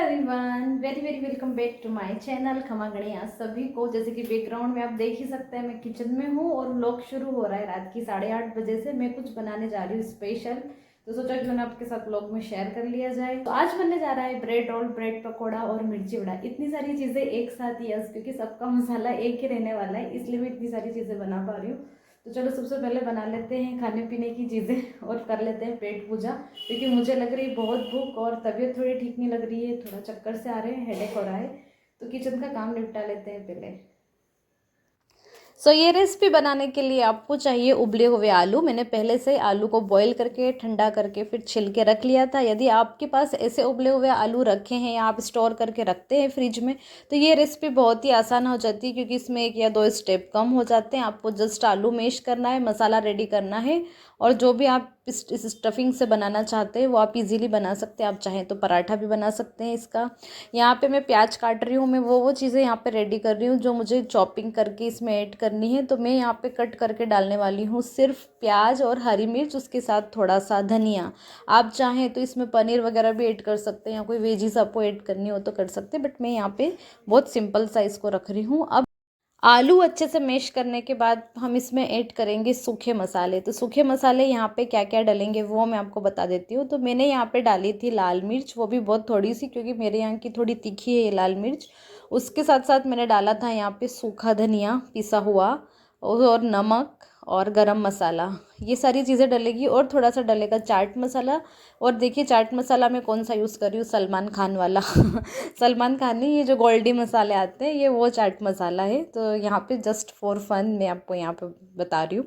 Everyone, very very welcome back to my channel खमा गणिया सभी को। जैसे कि बैकग्राउंड में आप देख ही सकते हैं, मैं किचन में हूँ और व्लॉग शुरू हो रहा है रात की 8:30 बजे से। मैं कुछ बनाने जा रही हूँ स्पेशल, तो सोचा क्यों ना आपके साथ व्लॉग में शेयर कर लिया जाए। तो आज बनने जा रहा है ब्रेड रोल, ब्रेड पकौड़ा और मिर्ची वड़ा। इतनी सारी चीज़ें एक साथ, यस, क्योंकि सबका मसाला एक ही रहने वाला है, इसलिए मैं इतनी सारी चीज़ें बना पा रही हूँ। तो चलो सबसे पहले बना लेते हैं खाने पीने की चीज़ें और कर लेते हैं पेट पूजा, क्योंकि मुझे लग रही है बहुत भूख और तबीयत थोड़ी ठीक नहीं लग रही है, थोड़ा चक्कर से आ रहे हैं, हेडेक हो रहा है। तो किचन का काम निपटा लेते हैं पहले। ये रेसिपी बनाने के लिए आपको चाहिए उबले हुए आलू। मैंने पहले से आलू को बॉईल करके ठंडा करके फिर छिल के रख लिया था। यदि आपके पास ऐसे उबले हुए आलू रखे हैं या आप स्टोर करके रखते हैं फ्रिज में, तो ये रेसिपी बहुत ही आसान हो जाती है, क्योंकि इसमें 1 या 2 स्टेप कम हो जाते हैं। आपको जस्ट आलू मैश करना है, मसाला रेडी करना है, और जो भी आप इस स्टफिंग से बनाना चाहते हैं वो आप इजीली बना सकते हैं। आप चाहें तो पराठा भी बना सकते हैं इसका। यहाँ पे मैं प्याज काट रही हूँ, मैं वो चीज़ें यहाँ पे रेडी कर रही हूँ जो मुझे चॉपिंग करके इसमें ऐड करनी है। तो मैं यहाँ पे कट करके डालने वाली हूँ सिर्फ प्याज और हरी मिर्च, उसके साथ थोड़ा सा धनिया। आप चाहें तो इसमें पनीर वगैरह भी ऐड कर सकते हैं या कोई वेजीज आपको ऐड करनी हो तो कर सकते हैं, बट मैं यहाँ पे बहुत सिंपल सा इसको रख रही हूँ। अब आलू अच्छे से मैश करने के बाद हम इसमें ऐड करेंगे सूखे मसाले। तो सूखे मसाले यहाँ पे क्या क्या डालेंगे वो मैं आपको बता देती हूँ। तो मैंने यहाँ पे डाली थी लाल मिर्च, वो भी बहुत थोड़ी सी, क्योंकि मेरे यहाँ की थोड़ी तीखी है ये लाल मिर्च। उसके साथ साथ मैंने डाला था यहाँ पे सूखा धनिया पिसा हुआ, और नमक और गरम मसाला, ये सारी चीज़ें डलेगी। और थोड़ा सा डलेगा चाट मसाला। और देखिए चाट मसाला मैं कौन सा यूज़ कर रही हूँ, सलमान खान वाला सलमान खान नहीं, ये जो गोल्डी मसाले आते हैं ये वो चाट मसाला है। तो यहाँ पे जस्ट फॉर फन मैं आपको यहाँ पे बता रही हूँ।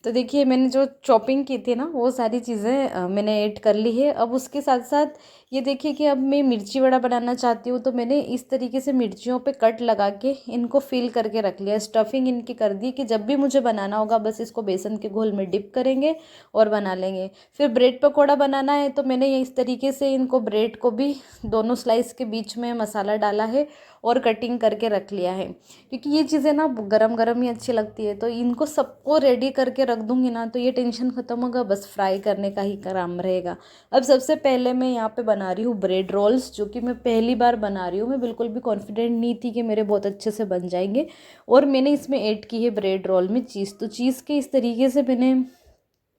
तो देखिए मैंने जो चॉपिंग की थी ना वो सारी चीज़ें मैंने ऐड कर ली है। अब उसके साथ साथ ये देखिए कि अब मैं मिर्ची वड़ा बनाना चाहती हूँ, तो मैंने इस तरीके से मिर्चियों पे कट लगा के इनको फिल करके रख लिया, स्टफिंग इनकी कर दी कि जब भी मुझे बनाना होगा बस इसको बेसन के घोल में डिप करेंगे और बना लेंगे। फिर ब्रेड पकौड़ा बनाना है, तो मैंने इस तरीके से इनको ब्रेड को भी दोनों स्लाइस के बीच में मसाला डाला है और कटिंग करके रख लिया है, क्योंकि ये चीज़ें ना गरम गरम ही अच्छी लगती है। तो इनको सबको रेडी करके रख दूँगी ना तो ये टेंशन ख़त्म होगा, बस फ्राई करने का ही काम रहेगा। अब सबसे पहले मैं यहाँ पे बना रही हूँ ब्रेड रोल्स, जो कि मैं पहली बार बना रही हूँ। मैं बिल्कुल भी कॉन्फिडेंट नहीं थी कि मेरे बहुत अच्छे से बन जाएंगे। और मैंने इसमें ऐड की है ब्रेड रोल में चीज़। तो चीज़ के इस तरीके से मैंने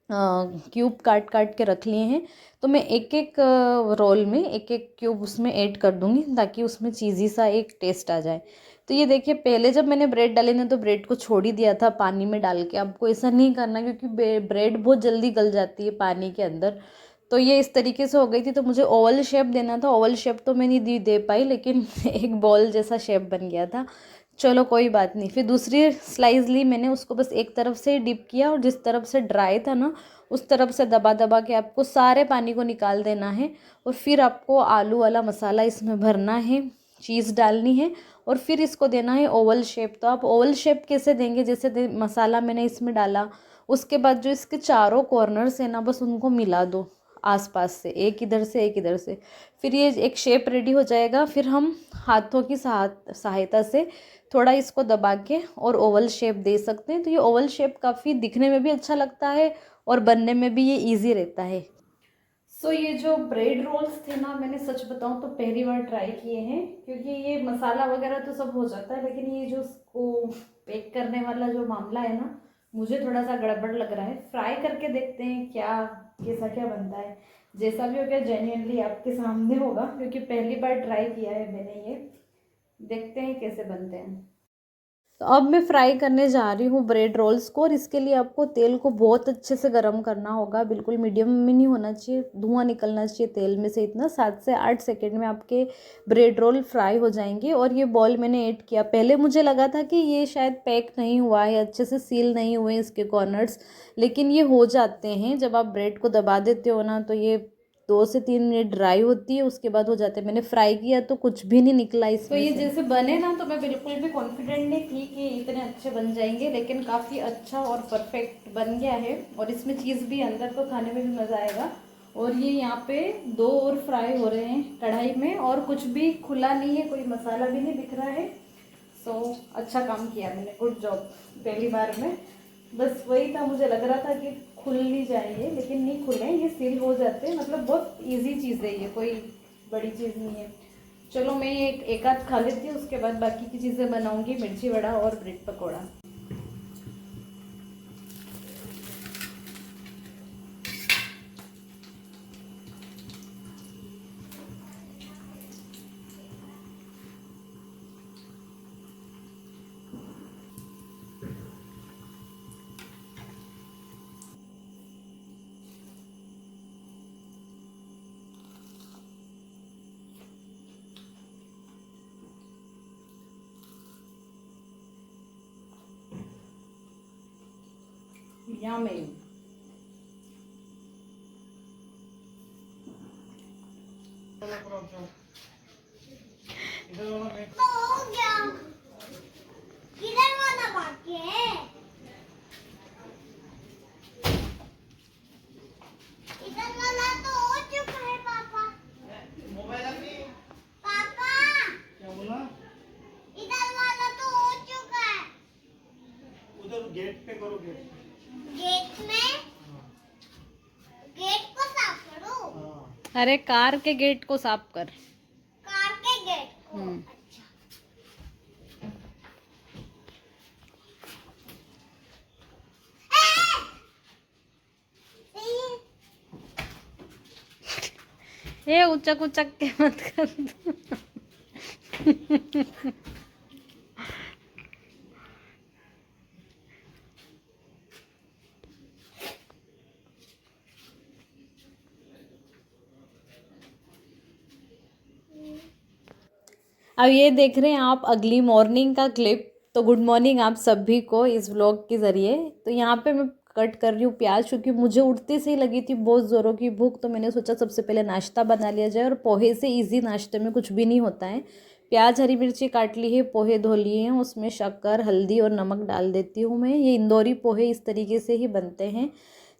क्यूब काट काट के रख लिए हैं। तो मैं एक एक रोल में एक एक क्यूब उसमें ऐड कर दूंगी, ताकि उसमें चीज़ी सा एक टेस्ट आ जाए। तो ये देखिए पहले जब मैंने ब्रेड डाले ना तो ब्रेड को छोड़ ही दिया था पानी में डाल के। आपको ऐसा नहीं करना, क्योंकि ब्रेड बहुत जल्दी गल जाती है पानी के अंदर। तो ये इस तरीके से हो गई थी। तो मुझे ओवल शेप देना था, ओवल शेप तो मैं नहीं दे पाई, लेकिन एक बॉल जैसा शेप बन गया था। चलो कोई बात नहीं। फिर दूसरी स्लाइस ली मैंने, उसको बस एक तरफ से डिप किया, और जिस तरफ से ड्राई था ना उस तरफ से दबा दबा के आपको सारे पानी को निकाल देना है। और फिर आपको आलू वाला मसाला इसमें भरना है, चीज़ डालनी है, और फिर इसको देना है ओवल शेप। तो आप ओवल शेप कैसे देंगे, जैसे मसाला मैंने इसमें डाला, उसके बाद जो इसके चारों कॉर्नर्स है ना बस उनको मिला दो आसपास से, एक इधर से एक इधर से। फिर ये एक शेप रेडी हो जाएगा। फिर हम हाथों की सहायता से थोड़ा इसको दबा के और ओवल शेप दे सकते हैं। तो ये ओवल शेप काफ़ी दिखने में भी अच्छा लगता है और बनने में भी ये इजी रहता है। ये जो ब्रेड रोल्स थे ना, मैंने सच बताऊं तो पहली बार ट्राई किए हैं, क्योंकि ये मसाला वगैरह तो सब हो जाता है, लेकिन ये जो उसको पेक करने वाला जो मामला है ना, मुझे थोड़ा सा गड़बड़ लग रहा है। फ्राई करके देखते हैं क्या कैसा क्या बनता है। जैसा भी हो गया जेन्युइनली आपके सामने होगा, क्योंकि पहली बार ट्राई किया है मैंने ये। देखते हैं कैसे बनते हैं। तो अब मैं फ्राई करने जा रही हूँ ब्रेड रोल्स को, और इसके लिए आपको तेल को बहुत अच्छे से गर्म करना होगा। बिल्कुल मीडियम में नहीं होना चाहिए, धुआं निकलना चाहिए तेल में से इतना। 7 से 8 सेकेंड में आपके ब्रेड रोल फ्राई हो जाएंगे। और ये बॉल मैंने ऐड किया, पहले मुझे लगा था कि ये शायद पैक नहीं हुआ है, अच्छे से सील नहीं हुए इसके कॉर्नर्स, लेकिन ये हो जाते हैं जब आप ब्रेड को दबा देते हो ना। तो ये 2 से 3 मिनट ड्राई होती है, उसके बाद हो जाते हैं। मैंने फ्राई किया तो कुछ भी नहीं निकला इसमें। तो ये जैसे बने ना, तो मैं बिल्कुल भी कॉन्फिडेंट नहीं थी कि इतने अच्छे बन जाएंगे, लेकिन काफ़ी अच्छा और परफेक्ट बन गया है। और इसमें चीज़ भी अंदर, तो खाने में भी मज़ा आएगा। और ये यहाँ पे 2 और फ्राई हो रहे हैं कढ़ाई में, और कुछ भी खुला नहीं है, कोई मसाला भी नहीं दिख रहा है। अच्छा काम किया मैंने, गुड जॉब पहली बार में। बस वही था, मुझे लग रहा था कि खुल नहीं जाएंगे, लेकिन नहीं खुले, ये सील हो जाते हैं। मतलब बहुत इजी चीज़ है ये, कोई बड़ी चीज़ नहीं है। चलो मैं एक आध खा लेती हूँ, उसके बाद बाकी की चीज़ें बनाऊंगी, मिर्ची वड़ा और ब्रेड पकौड़ा। Yummy. तो हो गया, इधर वाला बाकी है, इधर वाला तो हो चुका है पापा। पापा क्या बोला? इधर वाला तो हो चुका है। उधर गेट पे करो, गेट गेट में, गेट को साफ करो। हाँ। अरे कार के गेट को साफ कर। कार के गेट को। अच्छा। ये उचक उचक के मत कर। अब ये देख रहे हैं आप अगली मॉर्निंग का क्लिप। तो गुड मॉर्निंग आप सभी को इस व्लॉग के ज़रिए। तो यहाँ पे मैं कट कर रही हूँ प्याज, क्योंकि मुझे उठते से ही लगी थी बहुत ज़ोरों की भूख। तो मैंने सोचा सबसे पहले नाश्ता बना लिया जाए, और पोहे से इजी नाश्ते में कुछ भी नहीं होता है। प्याज हरी मिर्ची काट ली है, पोहे धो लिए हैं, उसमें शक्कर हल्दी और नमक डाल देती हूँ मैं। ये इंदौरी पोहे इस तरीके से ही बनते हैं।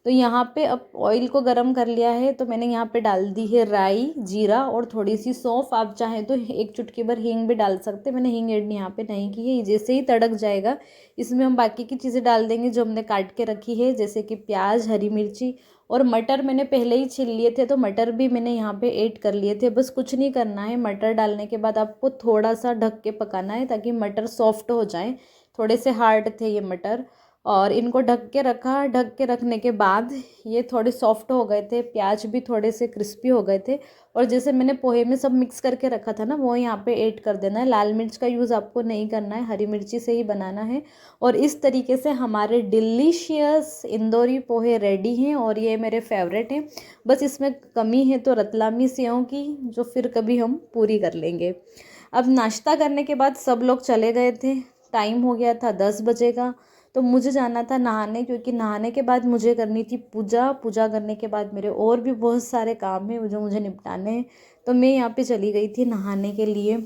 तो यहाँ पे अब ऑयल को गरम कर लिया है, तो मैंने यहाँ पे डाल दी है राई, जीरा और थोड़ी सी सौंफ। आप चाहें तो एक चुटकी भर हींग भी डाल सकते हैं, मैंने हींग ऐड यहाँ पे नहीं की है। जैसे ही तड़क जाएगा, इसमें हम बाकी की चीज़ें डाल देंगे जो हमने काट के रखी है, जैसे कि प्याज, हरी मिर्ची और मटर। मैंने पहले ही छील लिए थे, तो मटर भी मैंने यहाँ पे ऐड कर लिए थे। बस कुछ नहीं करना है, मटर डालने के बाद आपको थोड़ा सा ढक के पकाना है, ताकि मटर सॉफ्ट हो जाए। थोड़े से हार्ड थे ये मटर, और इनको ढक के रखा। ढक के रखने के बाद ये थोड़े सॉफ्ट हो गए थे, प्याज भी थोड़े से क्रिस्पी हो गए थे। और जैसे मैंने पोहे में सब मिक्स करके रखा था ना, वो यहाँ पे ऐड कर देना है। लाल मिर्च का यूज़ आपको नहीं करना है, हरी मिर्ची से ही बनाना है। और इस तरीके से हमारे डिलीशियस इंदौरी पोहे रेडी हैं, और ये मेरे फेवरेट हैं। बस इसमें कमी है तो रतलामी सेव की, जो फिर कभी हम पूरी कर लेंगे। अब नाश्ता करने के बाद सब लोग चले गए थे, टाइम हो गया था 10 बजे का। तो मुझे जाना था नहाने, क्योंकि नहाने के बाद मुझे करनी थी पूजा। पूजा करने के बाद मेरे और भी बहुत सारे काम हैं जो मुझे निपटाने हैं। तो मैं यहाँ पे चली गई थी नहाने के लिए।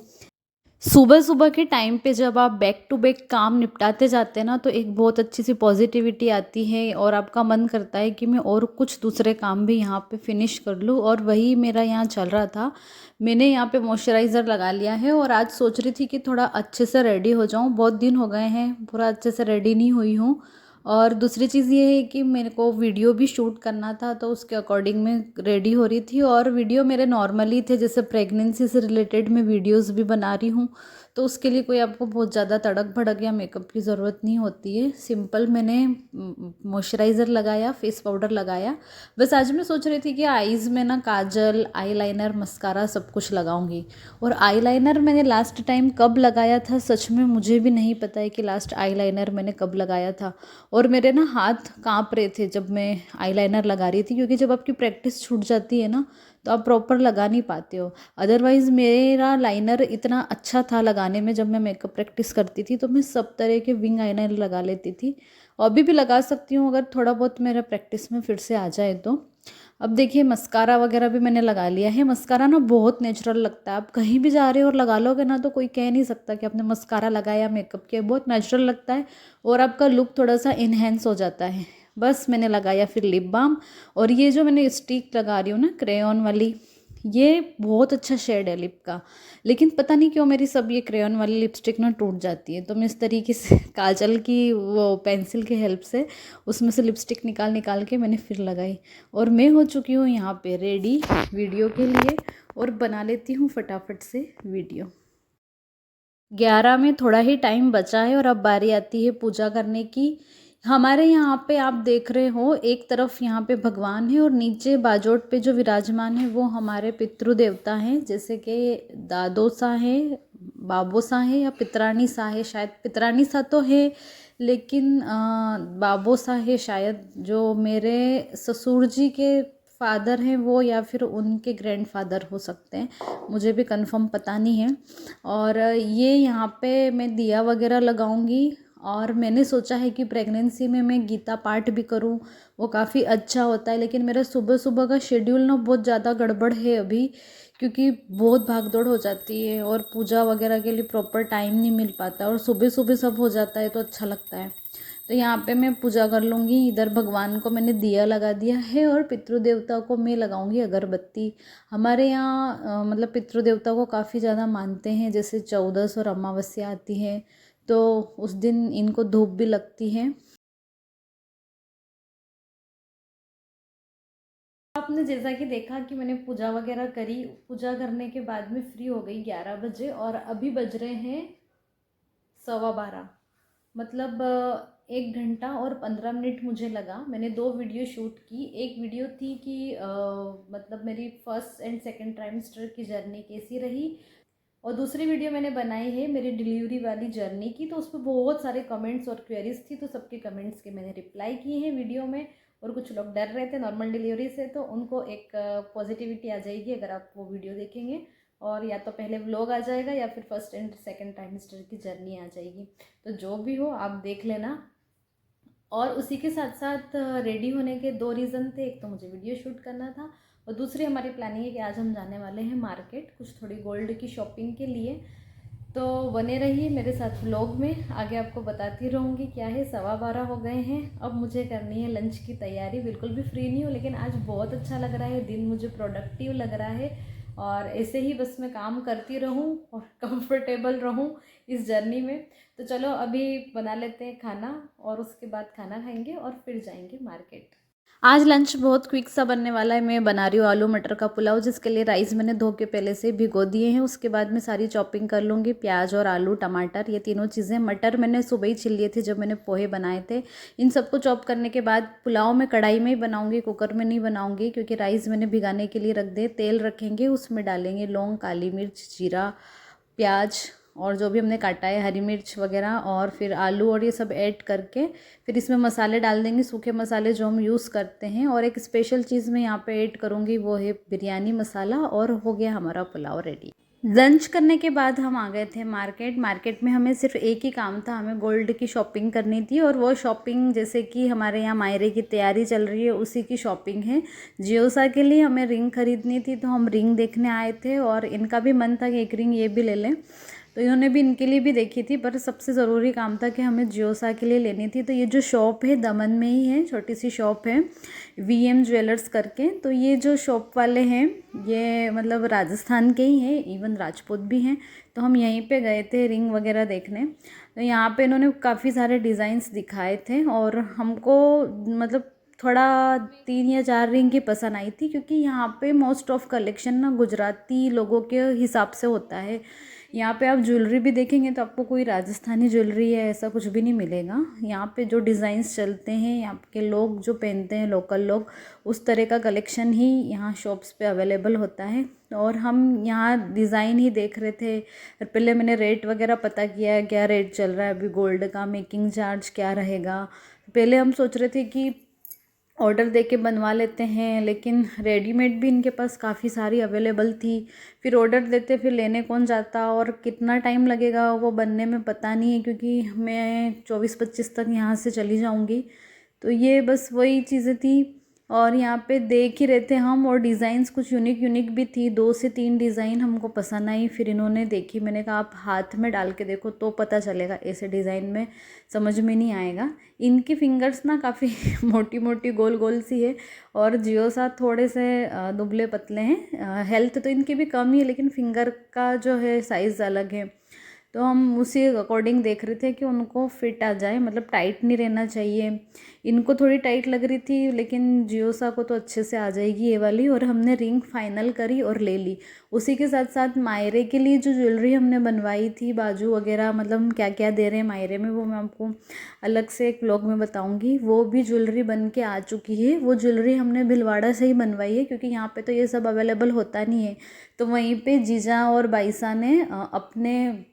सुबह सुबह के टाइम पे जब आप बैक टू बैक काम निपटाते जाते हैं ना, तो एक बहुत अच्छी सी पॉजिटिविटी आती है, और आपका मन करता है कि मैं और कुछ दूसरे काम भी यहाँ पे फिनिश कर लूँ। और वही मेरा यहाँ चल रहा था। मैंने यहाँ पे मॉइस्चराइज़र लगा लिया है, और आज सोच रही थी कि थोड़ा अच्छे से रेडी हो जाऊँ। बहुत दिन हो गए हैं पूरा अच्छे से रेडी नहीं हुई हूँ। और दूसरी चीज़ ये है कि मेरे को वीडियो भी शूट करना था, तो उसके अकॉर्डिंग मैं रेडी हो रही थी। और वीडियो मेरे नॉर्मली थे, जैसे प्रेगनेंसी से रिलेटेड मैं वीडियोस भी बना रही हूँ। तो उसके लिए कोई आपको बहुत ज़्यादा तड़क भड़क या मेकअप की ज़रूरत नहीं होती है। सिंपल मैंने मॉइस्चराइज़र लगाया, फेस पाउडर लगाया। बस आज मैं सोच रही थी कि आईज़ में ना काजल, आईलाइनर, मस्कारा सब कुछ लगाऊंगी। और आईलाइनर मैंने लास्ट टाइम कब लगाया था, सच में मुझे भी नहीं पता है कि लास्ट आईलाइनर मैंने कब लगाया था। और मेरे ना हाथ काँप रहे थे जब मैं आईलाइनर लगा रही थी, क्योंकि जब आपकी प्रैक्टिस छूट जाती है ना, तो आप प्रॉपर लगा नहीं पाते हो। अदरवाइज़ मेरा लाइनर इतना अच्छा था लगाने में, जब मैं मेकअप प्रैक्टिस करती थी तो मैं सब तरह के विंग आईलाइनर लगा लेती थी। और अभी भी लगा सकती हूँ, अगर थोड़ा बहुत मेरा प्रैक्टिस में फिर से आ जाए तो। अब देखिए मस्कारा वगैरह भी मैंने लगा लिया है। मस्कारा ना बहुत नेचुरल लगता है, आप कहीं भी जा रहे हो और लगा लोगे ना, तो कोई कह नहीं सकता कि आपने मस्कारा लगाया, मेकअप किया। बहुत नेचुरल लगता है, और आपका लुक थोड़ा सा इन्हेंस हो जाता है। बस मैंने लगाया फिर लिप बाम। और ये जो मैंने स्टिक लगा रही हूँ ना क्रेयॉन वाली, ये बहुत अच्छा शेड है लिप का, लेकिन पता नहीं क्यों मेरी सब ये क्रेयॉन वाली लिपस्टिक ना टूट जाती है। तो मैं इस तरीके से काजल की वो पेंसिल की हेल्प से उसमें से लिपस्टिक निकाल निकाल के मैंने फिर लगाई। और मैं हो चुकी हूँ यहाँ पे रेडी वीडियो के लिए, और बना लेती हूँ फटाफट से वीडियो। 11 में थोड़ा ही टाइम बचा है और अब बारी आती है पूजा करने की। हमारे यहाँ पे आप देख रहे हो, एक तरफ यहाँ पे भगवान है और नीचे बाजोट पे जो विराजमान है वो हमारे पितृ देवता हैं, जैसे कि दादो सा है, बाबो सा है या पितरानी सा है। शायद पितरानी सा तो है, लेकिन बाबो सा है शायद, जो मेरे ससुर जी के फादर हैं वो, या फिर उनके ग्रैंडफादर हो सकते हैं, मुझे भी कंफर्म पता नहीं है। और ये यहाँ पे मैं दिया वगैरह लगाऊंगी। और मैंने सोचा है कि प्रेगनेंसी में मैं गीता पाठ भी करूं, वो काफ़ी अच्छा होता है। लेकिन मेरा सुबह सुबह का शेड्यूल ना बहुत ज़्यादा गड़बड़ है अभी, क्योंकि बहुत भाग दौड़ हो जाती है और पूजा वगैरह के लिए प्रॉपर टाइम नहीं मिल पाता, और सुबह सुबह सब हो जाता है तो अच्छा लगता है। तो यहाँ पे मैं पूजा कर लूँगी। इधर भगवान को मैंने दिया लगा दिया है और पितृदेवता को मैं लगाऊंगी अगरबत्ती। हमारे यहाँ मतलब पितृदेवता को काफ़ी ज़्यादा मानते हैं, जैसे 14 और अमावस्या आती है तो उस दिन इनको धूप भी लगती है। आपने जैसा कि देखा कि मैंने पूजा वगैरह करी, पूजा करने के बाद में फ्री हो गई 11 बजे, और अभी बज रहे हैं 12:15। मतलब 1 घंटा और 15 मिनट मुझे लगा। मैंने 2 वीडियो शूट की। एक वीडियो थी कि मतलब मेरी फर्स्ट एंड सेकंड ट्राइमेस्टर की जर्नी कैसी रही, और दूसरी वीडियो मैंने बनाई है मेरी डिलीवरी वाली जर्नी की। तो उस पर बहुत सारे कमेंट्स और क्वेरीज थी, तो सबके कमेंट्स के मैंने रिप्लाई किए हैं वीडियो में। और कुछ लोग डर रहे थे नॉर्मल डिलीवरी से, तो उनको एक पॉजिटिविटी आ जाएगी अगर आप वो वीडियो देखेंगे। और या तो पहले व्लॉग आ जाएगा या फिर फर्स्ट एंड सेकंड ट्राइमेस्टर की जर्नी आ जाएगी। तो जो भी हो आप देख लेना। और उसी के साथ साथ रेडी होने के 2 रीज़न थे। एक तो मुझे वीडियो शूट करना था, और दूसरी हमारी प्लानिंग है कि आज हम जाने वाले हैं मार्केट कुछ थोड़ी गोल्ड की शॉपिंग के लिए। तो बने रहिए मेरे साथ व्लॉग में, आगे आपको बताती रहूँगी क्या है। 12:15 हो गए हैं, अब मुझे करनी है लंच की तैयारी। बिल्कुल भी फ्री नहीं हूँ, लेकिन आज बहुत अच्छा लग रहा है, दिन मुझे प्रोडक्टिव लग रहा है, और ऐसे ही बस मैं काम करती रहूँ और कंफर्टेबल रहूँ इस जर्नी में। तो चलो अभी बना लेते हैं खाना, और उसके बाद खाना खाएंगे और फिर जाएंगे मार्केट। आज लंच बहुत क्विक सा बनने वाला है। मैं बना रही हूँ आलू मटर का पुलाव, जिसके लिए राइस मैंने धो के पहले से भिगो दिए हैं। उसके बाद मैं सारी चॉपिंग कर लूँगी, प्याज और आलू टमाटर ये तीनों चीज़ें। मटर मैंने सुबह ही छिल लिए थे जब मैंने पोहे बनाए थे। इन सबको चॉप करने के बाद पुलाव मैं कढ़ाई में ही बनाऊँगी, कुकर में नहीं बनाऊँगी, क्योंकि राइस मैंने भिगाने के लिए रख दे। तेल रखेंगे, उसमें डालेंगे लौंग, काली मिर्च, जीरा, प्याज और जो भी हमने काटा है हरी मिर्च वगैरह, और फिर आलू और ये सब ऐड करके फिर इसमें मसाले डाल देंगे, सूखे मसाले जो हम यूज़ करते हैं। और एक स्पेशल चीज़ मैं यहाँ पे ऐड करूँगी, वो है बिरयानी मसाला, और हो गया हमारा पुलाव रेडी। लंच करने के बाद हम आ गए थे मार्केट। मार्केट में हमें सिर्फ एक ही काम था, हमें गोल्ड की शॉपिंग करनी थी। और वो शॉपिंग जैसे कि हमारे यहाँ मायरे की तैयारी चल रही है उसी की शॉपिंग है। जियोसा के लिए हमें रिंग खरीदनी थी, तो हम रिंग देखने आए थे, और इनका भी मन था कि एक रिंग ये भी ले लें, तो इन्होंने भी इनके लिए भी देखी थी। पर सबसे ज़रूरी काम था कि हमें जियोसा के लिए लेनी थी। तो ये जो शॉप है दमन में ही है, छोटी सी शॉप है, VM ज्वेलर्स करके। तो ये जो शॉप वाले हैं ये मतलब राजस्थान के ही हैं, इवन राजपूत भी हैं। तो हम यहीं पे गए थे रिंग वगैरह देखने। तो यहाँ पे इन्होंने काफ़ी सारे डिज़ाइंस दिखाए थे, और हमको मतलब थोड़ा 3 या 4 रिंग की पसंद आई थी, क्योंकि यहाँ पे मोस्ट ऑफ कलेक्शन ना गुजराती लोगों के हिसाब से होता है। यहाँ पे आप ज्वेलरी भी देखेंगे तो आपको कोई राजस्थानी ज्वेलरी है ऐसा कुछ भी नहीं मिलेगा। यहाँ पे जो डिज़ाइंस चलते हैं, यहाँ के लोग जो पहनते हैं, लोकल लोग, उस तरह का कलेक्शन ही यहाँ शॉप्स पे अवेलेबल होता है। और हम यहाँ डिज़ाइन ही देख रहे थे। और पहले मैंने रेट वगैरह पता किया है, क्या रेट चल रहा है अभी गोल्ड का, मेकिंग चार्ज क्या रहेगा। पहले हम सोच रहे थे कि ऑर्डर देके बनवा लेते हैं, लेकिन रेडीमेड भी इनके पास काफ़ी सारी अवेलेबल थी। फिर ऑर्डर देते, फिर लेने कौन जाता, और कितना टाइम लगेगा वो बनने में पता नहीं है, क्योंकि मैं 24-25 तक यहाँ से चली जाऊँगी। तो ये बस वही चीज़ें थी और यहाँ पे देख ही रहे थे हम, और डिज़ाइंस कुछ यूनिक भी थी। 2 से 3 डिज़ाइन हमको पसंद आई, फिर इन्होंने देखी, मैंने कहा आप हाथ में डाल के देखो तो पता चलेगा, ऐसे डिज़ाइन में समझ में नहीं आएगा। इनकी फिंगर्स ना काफ़ी मोटी मोटी गोल गोल सी है, और जियो साथ थोड़े से दुबले पतले हैं। हेल्थ तो इनकी भी कम ही है, लेकिन फिंगर का जो है साइज़ अलग है। तो हम उसी अकॉर्डिंग देख रहे थे कि उनको फिट आ जाए, मतलब टाइट नहीं रहना चाहिए। इनको थोड़ी टाइट लग रही थी, लेकिन जियोसा को तो अच्छे से आ जाएगी ये वाली। और हमने रिंग फाइनल करी और ले ली। उसी के साथ साथ मायरे के लिए जो ज्वेलरी हमने बनवाई थी, बाजू वगैरह, मतलब क्या क्या दे रहे हैं मायरे में, वो मैं आपको अलग से एक व्लॉग में बताऊँगी। वो भी ज्वेलरी बन के आ चुकी है। वो ज्वेलरी हमने भिलवाड़ा से ही बनवाई है, क्योंकि यहाँ पर तो ये सब अवेलेबल होता नहीं है। तो वहीं पर जीजा और बाईसा ने अपने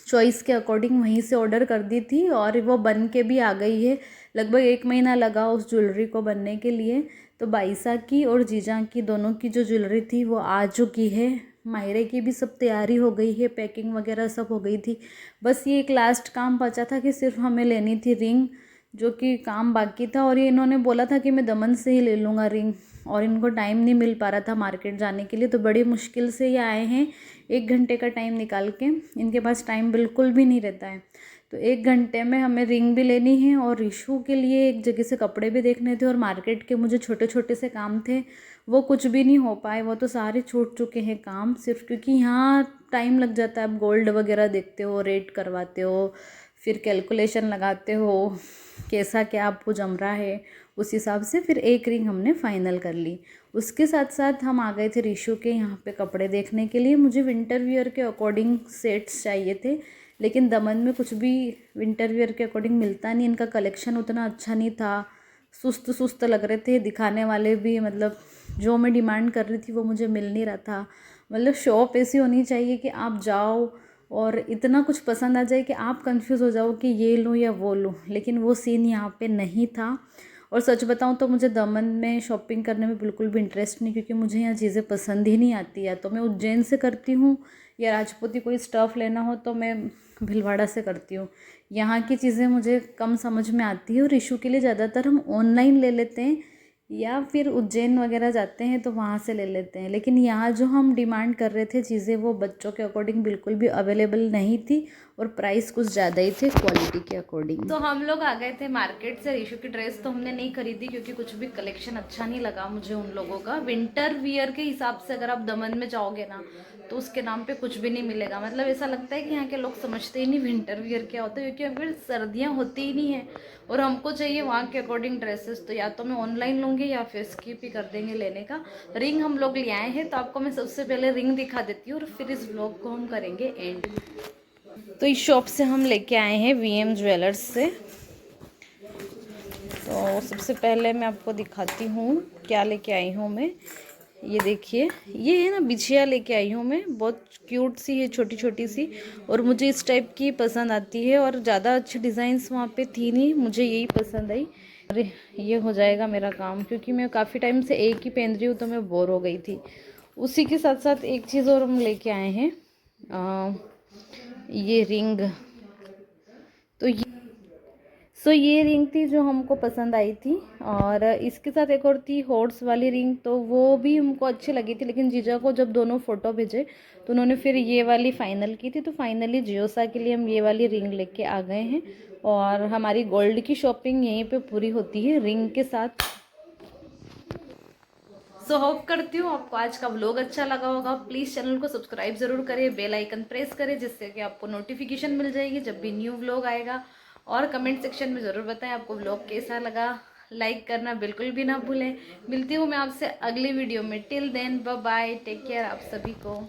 चॉइस के अकॉर्डिंग वहीं से ऑर्डर कर दी थी, और वो बन के भी आ गई है। लगभग 1 महीना लगा उस ज्वेलरी को बनने के लिए। तो बाईसा की और जीजा की दोनों की जो ज्वेलरी थी वो आ चुकी है। मायरे की भी सब तैयारी हो गई है, पैकिंग वगैरह सब हो गई थी। बस ये एक लास्ट काम बचा था कि सिर्फ हमें लेनी थी रिंग, जो कि काम बाकी था। और ये इन्होंने बोला था कि मैं दमन से ही ले लूँगा रिंग, और इनको टाइम नहीं मिल पा रहा था मार्केट जाने के लिए। तो बड़ी मुश्किल से ये आए हैं 1 घंटे का टाइम निकाल के। इनके पास टाइम बिल्कुल भी नहीं रहता है। तो 1 घंटे में हमें रिंग भी लेनी है, और रिशु के लिए एक जगह से कपड़े भी देखने थे, और मार्केट के मुझे छोटे छोटे से काम थे, वो कुछ भी नहीं हो पाए। वो तो सारे छूट चुके हैं काम, सिर्फ क्योंकि यहाँ टाइम लग जाता है। अब गोल्ड वगैरह देखते हो, रेट करवाते हो, फिर कैलकुलेशन लगाते हो, कैसा क्या आपको जम रहा है, उस हिसाब से फिर एक रिंग हमने फ़ाइनल कर ली। उसके साथ साथ हम आ गए थे रिशु के यहाँ पे कपड़े देखने के लिए। मुझे विंटर वियर के अकॉर्डिंग सेट्स चाहिए थे, लेकिन दमन में कुछ भी विंटर वियर के अकॉर्डिंग मिलता नहीं। इनका कलेक्शन उतना अच्छा नहीं था, सुस्त सुस्त लग रहे थे दिखाने वाले भी। मतलब जो मैं डिमांड कर रही थी वो मुझे मिल नहीं रहा था। मतलब शॉप ऐसी होनी चाहिए कि आप जाओ और इतना कुछ पसंद आ जाए कि आप कंफ्यूज हो जाओ कि ये लूँ या वो लूँ, लेकिन वो सीन यहाँ पे नहीं था। और सच बताऊँ तो मुझे दमन में शॉपिंग करने में बिल्कुल भी इंटरेस्ट नहीं, क्योंकि मुझे यहाँ चीज़ें पसंद ही नहीं आती। या तो मैं उज्जैन से करती हूँ, या राजपूती कोई स्टफ़ लेना हो तो मैं भिलवाड़ा से करती हूँ। यहाँ की चीज़ें मुझे कम समझ में आती है। और इशू के लिए ज़्यादातर हम ऑनलाइन ले लेते हैं, या फिर उज्जैन वगैरह जाते हैं तो वहाँ से ले लेते हैं। लेकिन यहाँ जो हम डिमांड कर रहे थे चीज़ें, वो बच्चों के अकॉर्डिंग बिल्कुल भी अवेलेबल नहीं थी, और प्राइस कुछ ज़्यादा ही थे क्वालिटी के अकॉर्डिंग। तो हम लोग आ गए थे मार्केट से। रिशु की ड्रेस तो हमने नहीं खरीदी, क्योंकि कुछ भी कलेक्शन अच्छा नहीं लगा मुझे उन लोगों का। विंटर वियर के हिसाब से अगर आप दमन में जाओगे ना, तो उसके नाम पे कुछ भी नहीं मिलेगा। मतलब ऐसा लगता है कि यहाँ के लोग समझते ही नहीं विंटर वियर क्या होता है, क्योंकि अभी सर्दियाँ होती ही नहीं है, और हमको चाहिए वहाँ के अकॉर्डिंग ड्रेसेस। तो या तो मैं ऑनलाइन लूँगी, या फिर स्किप ही कर देंगे लेने का। रिंग हम लोग ले आए हैं, तो आपको मैं सबसे पहले रिंग दिखा देती हूँ, और फिर इस व्लॉग को हम करेंगे एंड। तो इस शॉप से हम लेके आए हैं VM ज्वेलर्स से। तो सबसे पहले मैं आपको दिखाती हूँ क्या लेके आई हूँ मैं। ये देखिए, ये है ना बिछिया लेके आई हूँ मैं। बहुत क्यूट सी है, छोटी छोटी सी, और मुझे इस टाइप की पसंद आती है। और ज़्यादा अच्छी डिज़ाइंस वहाँ पे थी नहीं, मुझे यही पसंद आई। अरे ये हो जाएगा मेरा काम, क्योंकि मैं काफ़ी टाइम से एक ही पहन रही हूँ, तो मैं बोर हो गई थी। उसी के साथ साथ एक चीज़ और हम लेके आए हैं, ये रिंग। तो ये रिंग थी जो हमको पसंद आई थी। और इसके साथ एक और थी हॉर्स वाली रिंग, तो वो भी हमको अच्छी लगी थी। लेकिन जीजा को जब दोनों फ़ोटो भेजे तो उन्होंने फिर ये वाली फ़ाइनल की थी। तो फाइनली जियोसा के लिए हम ये वाली रिंग लेके आ गए हैं। और हमारी गोल्ड की शॉपिंग यहीं पे पूरी होती है रिंग के साथ। सो होप करती हूँ आपको आज का व्लॉग अच्छा लगा होगा। प्लीज़ चैनल को सब्सक्राइब ज़रूर करें, बेल आइकन प्रेस करें, जिससे कि आपको नोटिफिकेशन मिल जाएगी जब भी न्यू व्लॉग आएगा। और कमेंट सेक्शन में ज़रूर बताएं आपको व्लॉग कैसा लगा। लाइक करना बिल्कुल भी ना भूलें। मिलती हूँ मैं आपसे अगली वीडियो में। Till then bye bye, take care आप सभी को।